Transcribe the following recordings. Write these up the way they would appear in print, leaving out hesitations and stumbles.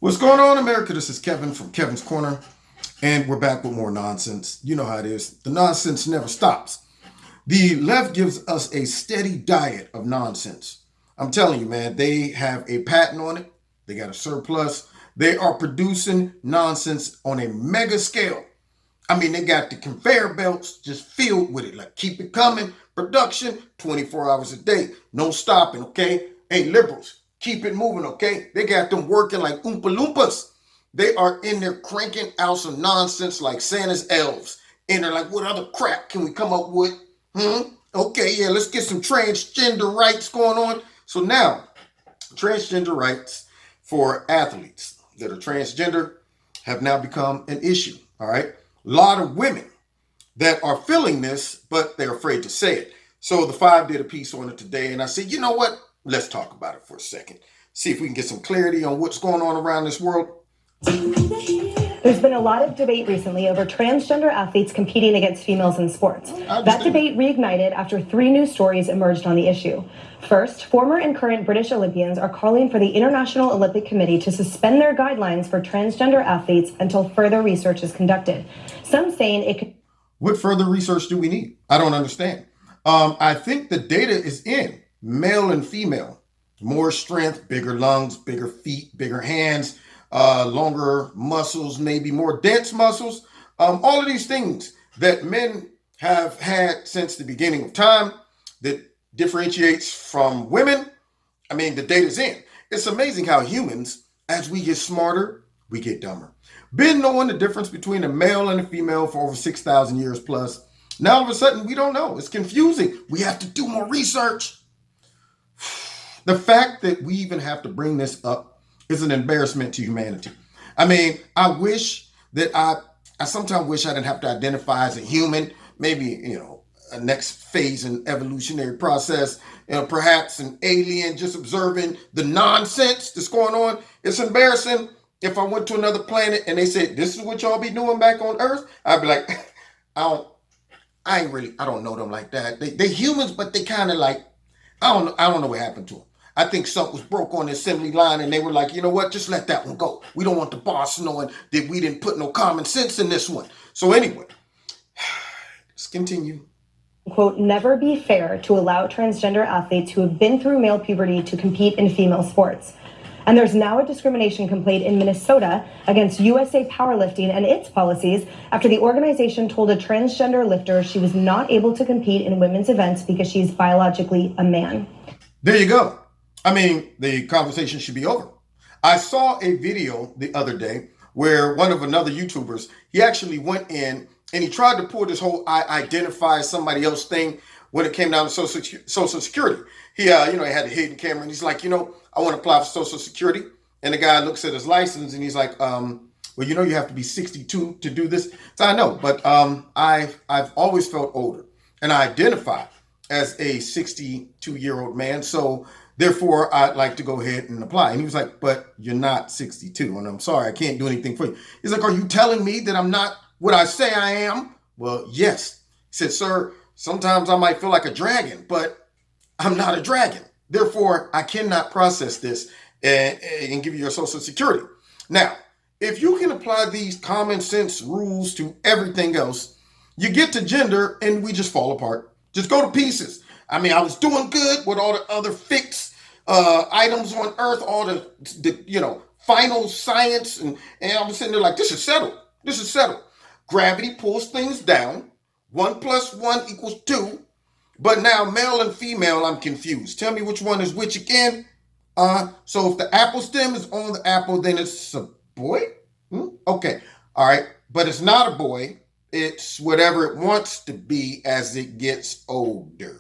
What's going on, America? This is Kevin from Kevin's Corner, and we're back with more nonsense. You know how it is. The nonsense never stops. The left gives us a steady diet of nonsense. I'm telling you, man, they have a patent on it. They got a surplus. They are producing nonsense on a mega scale. I mean, they got the conveyor belts just filled with it. Like, keep it coming. Production, 24 hours a day. No stopping, okay? Hey, liberals, keep it moving, okay? They got them working like Oompa Loompas. They are in there cranking out some nonsense like Santa's elves. And they're like, what other crap can we come up with? Okay, yeah, let's get some transgender rights going on. So now, transgender rights for athletes that are transgender have now become an issue, all right? A lot of women that are feeling this, but they're afraid to say it. So the Five did a piece on it today, and I said, you know what? Let's talk about it for a second. See if we can get some clarity on what's going on around this world. There's been a lot of debate recently over transgender athletes competing against females in sports. That debate reignited after 3 new stories emerged on the issue. First, former and current British Olympians are calling for the International Olympic Committee to suspend their guidelines for transgender athletes until further research is conducted. Some saying it could... What further research do we need? I don't understand. I think the data is in male and female. More strength, bigger lungs, bigger feet, bigger hands, longer muscles, maybe more dense muscles. All of these things that men have had since the beginning of time that differentiates from women. I mean, the data's in. It's amazing how humans, as we get smarter, we get dumber. Been knowing the difference between a male and a female for over 6,000 years plus. Now all of a sudden, we don't know. It's confusing. We have to do more research. The fact that we even have to bring this up is an embarrassment to humanity. I mean, I wish that I sometimes wish I didn't have to identify as a human, maybe, a next phase in evolutionary process, perhaps an alien just observing the nonsense that's going on. It's embarrassing if I went to another planet and they said, this is what y'all be doing back on Earth. I'd be like, I don't know them like that. They humans, but they kind of like, I don't know what happened to them. I think something was broke on the assembly line and they were like, you know what, just let that one go. We don't want the boss knowing that we didn't put no common sense in this one. So anyway, let's continue. Quote, never be fair to allow transgender athletes who have been through male puberty to compete in female sports. And there's now a discrimination complaint in Minnesota against USA Powerlifting and its policies after the organization told a transgender lifter she was not able to compete in women's events because she's biologically a man. There you go. I mean, the conversation should be over. I saw a video the other day where one of another YouTubers, he actually went in and he tried to pull this whole I identify somebody else thing when it came down to Social Security. He, he had a hidden camera and he's like, I want to apply for Social Security. And the guy looks at his license and he's like, well, you have to be 62 to do this. So I know, but I've always felt older and I identify as a 62-year-old man. So therefore, I'd like to go ahead and apply. And he was like, but you're not 62. And I'm sorry, I can't do anything for you. He's like, are you telling me that I'm not what I say I am? Well, yes. He said, sir, sometimes I might feel like a dragon, but I'm not a dragon. Therefore, I cannot process this and give you your Social Security. Now, if you can apply these common sense rules to everything else, you get to gender and we just fall apart. Just go to pieces. I mean, I was doing good with all the other fixed items on Earth, all the final science, and I was sitting there like, this is settled. This is settled. Gravity pulls things down. 1 + 1 = 2. But now male and female, I'm confused. Tell me which one is which again. So if the apple stem is on the apple, then it's a boy? Okay. All right. But it's not a boy. It's whatever it wants to be as it gets older.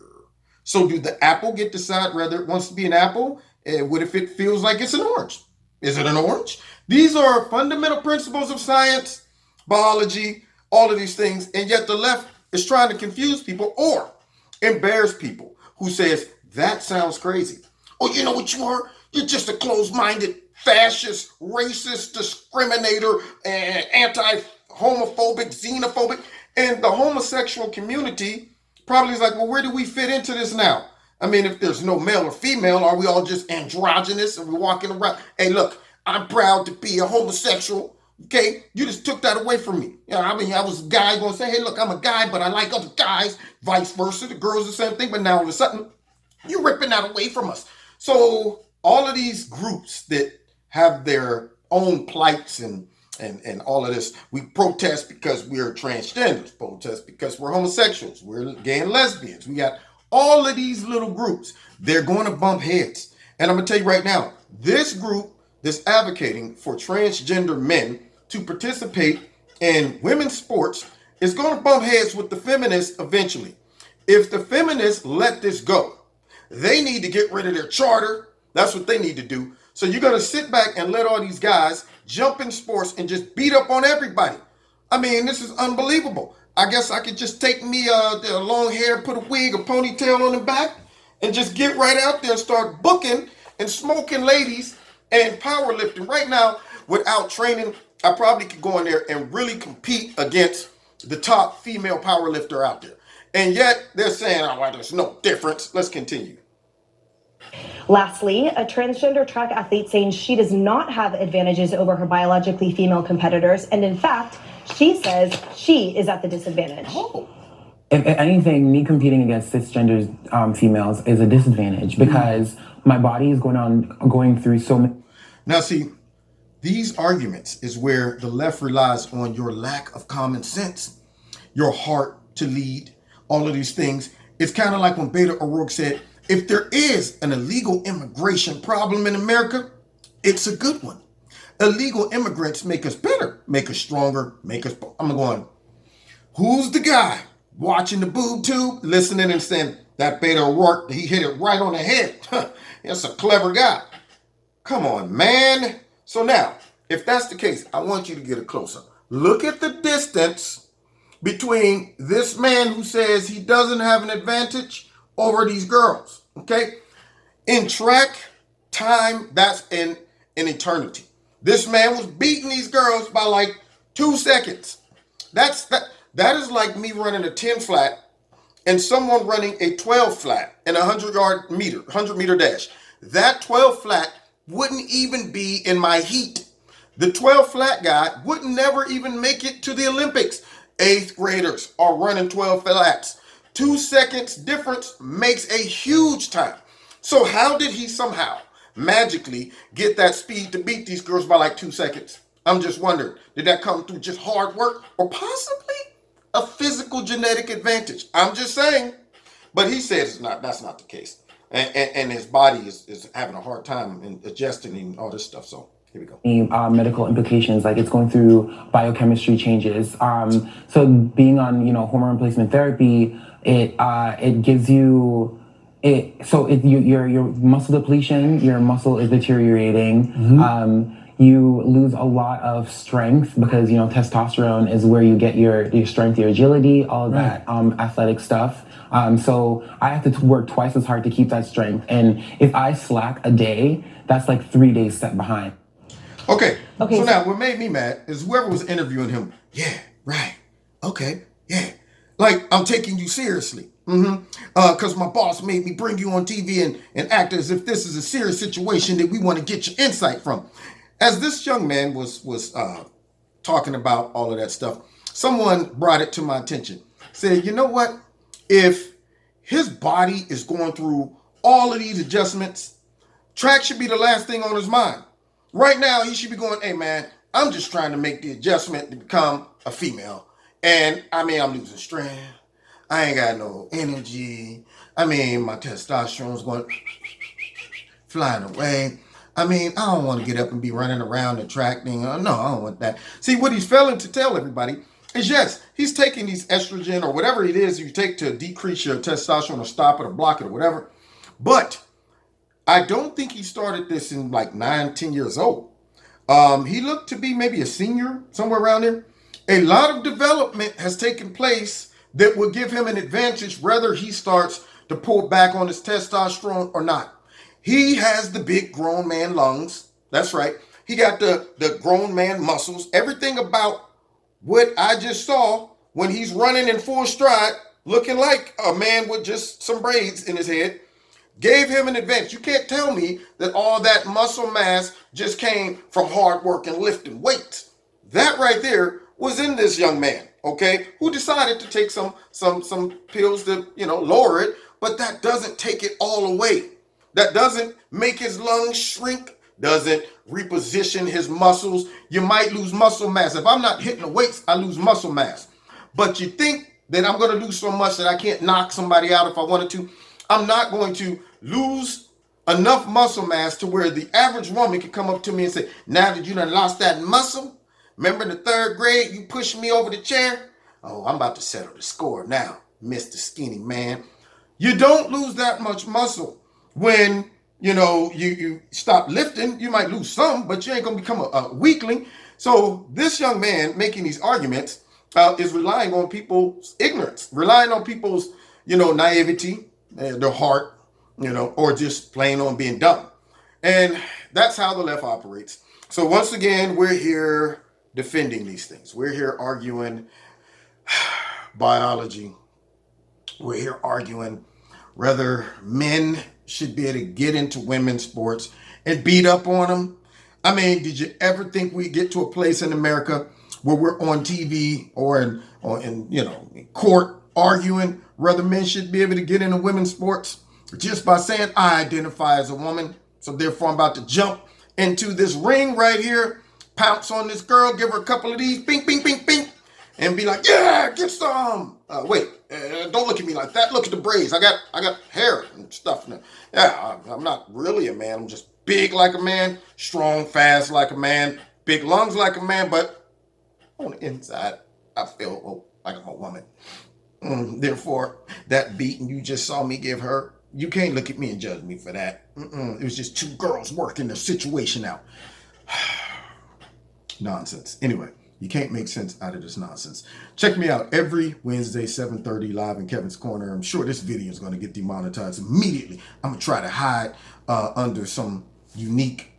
So do the apple get to decide whether it wants to be an apple? What if it feels like it's an orange? Is it an orange? These are fundamental principles of science, biology, all of these things. And yet the left is trying to confuse people or embarrass people who says, that sounds crazy. Oh, you know what you are? You're just a closed-minded, fascist, racist, discriminator, and anti-homophobic, xenophobic. And the homosexual community probably is like, well, where do we fit into this now? I mean, if there's no male or female, are we all just androgynous and we're walking around? Hey, look, I'm proud to be a homosexual. Okay, you just took that away from me. You know, I mean, I was a guy going to say, hey, look, I'm a guy, but I like other guys. Vice versa, the girls the same thing. But now all of a sudden, you're ripping that away from us. So all of these groups that have their own plights and all of this, we protest because we're transgenders, protest because we're homosexuals, we're gay and lesbians. We got all of these little groups. They're going to bump heads. And I'm going to tell you right now, this group that's advocating for transgender men to participate in women's sports is going to bump heads with the feminists eventually. If the feminists let this go, they need to get rid of their charter. That's what they need to do. So you're going to sit back and let all these guys jump in sports and just beat up on everybody. I mean, this is unbelievable. I guess I could just take me a long hair, put a wig, a ponytail on the back, and just get right out there and start booking and smoking ladies and powerlifting. Right now, without training, I probably could go in there and really compete against the top female powerlifter out there. And yet they're saying, oh, well, there's no difference. Let's continue. Lastly, a transgender track athlete saying she does not have advantages over her biologically female competitors. And in fact, she says she is at the disadvantage. Oh. If anything, me competing against cisgender females is a disadvantage because my body is going through so many. Now, see, these arguments is where the left relies on your lack of common sense, your heart to lead, all of these things. It's kind of like when Beto O'Rourke said, if there is an illegal immigration problem in America, it's a good one. Illegal immigrants make us better, make us stronger, make us... I'm going, who's the guy watching the boob tube, listening and saying, that Beto O'Rourke, he hit it right on the head. That's a clever guy. Come on, man. So now, if that's the case, I want you to get a close-up. Look at the distance between this man who says he doesn't have an advantage over these girls, okay? In track, time, that's in eternity. This man was beating these girls by like 2 seconds. That is like me running a 10 flat and someone running a 12 flat in a 100 meter dash. That 12 flat wouldn't even be in my heat. The 12 flat guy would never even make it to the Olympics. 8th graders are running 12 flats. 2 seconds difference makes a huge time. So how did he somehow magically get that speed to beat these girls by like 2 seconds? I'm just wondering, did that come through just hard work or possibly a physical genetic advantage? I'm just saying. But he says that's not the case. And his body is having a hard time in adjusting and all this stuff. So here we go. Medical implications, like it's going through biochemistry changes. So being on, hormone replacement therapy, it gives you your muscle depletion, your muscle is deteriorating. Mm-hmm. You lose a lot of strength because testosterone is where you get your strength, your agility, all of that athletic stuff. So I have to work twice as hard to keep that strength. And if I slack a day, that's like 3 days set behind. Okay. So now what made me mad is whoever was interviewing him. Yeah, right. Okay. Yeah. Like I'm taking you seriously. Because my boss made me bring you on TV and act as if this is a serious situation that we want to get your insight from. As this young man was talking about all of that stuff, someone brought it to my attention. Said, you know what? If his body is going through all of these adjustments, track should be the last thing on his mind. Right now, he should be going, hey, man, I'm just trying to make the adjustment to become a female. And, I'm losing strength. I ain't got no energy. My testosterone's going flying away. I don't want to get up and be running around the track thing. No, I don't want that. See, what he's failing to tell everybody is, yes, he's taking these estrogen or whatever it is you take to decrease your testosterone or stop it or block it or whatever. But I don't think he started this in like 9-10 years old. He looked to be maybe a senior, somewhere around there. A lot of development has taken place that will give him an advantage whether he starts to pull back on his testosterone or not. He has the big grown man lungs. That's right. He got the grown man muscles. Everything about what I just saw when he's running in full stride, looking like a man with just some braids in his head. gave him an advantage. You can't tell me that all that muscle mass just came from hard work and lifting weights. That right there was in this young man, okay, who decided to take some pills to, lower it, but that doesn't take it all away. That doesn't make his lungs shrink, doesn't reposition his muscles. You might lose muscle mass. If I'm not hitting the weights, I lose muscle mass. But you think that I'm going to lose so much that I can't knock somebody out if I wanted to. I'm not going to lose enough muscle mass to where the average woman can come up to me and say, now that you done lost that muscle, remember in the 3rd grade, you pushed me over the chair? Oh, I'm about to settle the score now, Mr. Skinny Man. You don't lose that much muscle when, you stop lifting. You might lose some, but you ain't going to become a weakling. So this young man making these arguments is relying on people's ignorance, relying on people's, naivety, their heart, or just plain on being dumb. And that's how the left operates. So once again, we're here defending these things. We're here arguing biology. We're here arguing whether men should be able to get into women's sports and beat up on them. I mean, did you ever think we get to a place in America where we're on TV or in court arguing whether men should be able to get into women's sports just by saying, I identify as a woman, so therefore I'm about to jump into this ring right here, pounce on this girl, give her a couple of these, bing, bing, bing, bing, and be like, yeah, get some. Don't look at me like that. Look at the braids. I got hair and stuff now. Yeah, I'm not really a man. I'm just big like a man, strong, fast like a man, big lungs like a man, but on the inside, I feel like I'm a woman. Therefore, that beating you just saw me give her, you can't look at me and judge me for that. It was just 2 girls working the situation out. Nonsense. Anyway, you can't make sense out of this nonsense. Check me out every Wednesday, 7:30, live in Kevin's Corner. I'm sure this video is going to get demonetized immediately. I'm going to try to hide under some unique,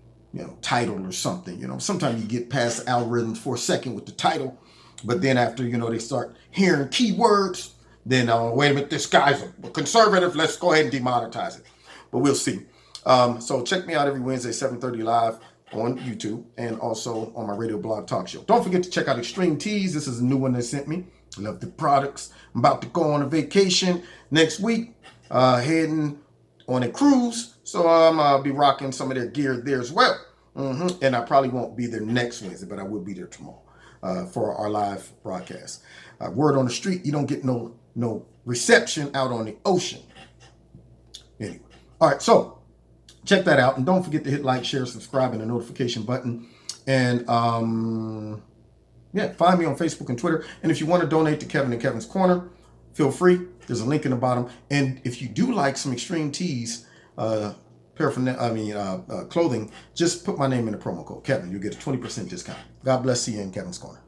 title or something. Sometimes you get past algorithms for a second with the title, but then after, they start hearing keywords, then, wait a minute, this guy's a conservative. Let's go ahead and demonetize it. But we'll see. So check me out every Wednesday, 7:30 live on YouTube and also on my radio blog talk show. Don't forget to check out Extreme Tees. This is a new one they sent me. Love the products. I'm about to go on a vacation next week, heading on a cruise. So I'll be rocking some of their gear there as well. And I probably won't be there next Wednesday, but I will be there tomorrow for our live broadcast. Word on the street, you don't get no reception out on the ocean. Anyway, all right, so check that out. And don't forget to hit like, share, subscribe, and the notification button. And find me on Facebook and Twitter. And if you want to donate to Kevin and Kevin's Corner, feel free. There's a link in the bottom. And if you do like some Extreme Tees, clothing, just put my name in the promo code, Kevin. You'll get a 20% discount. God bless you in Kevin's Corner.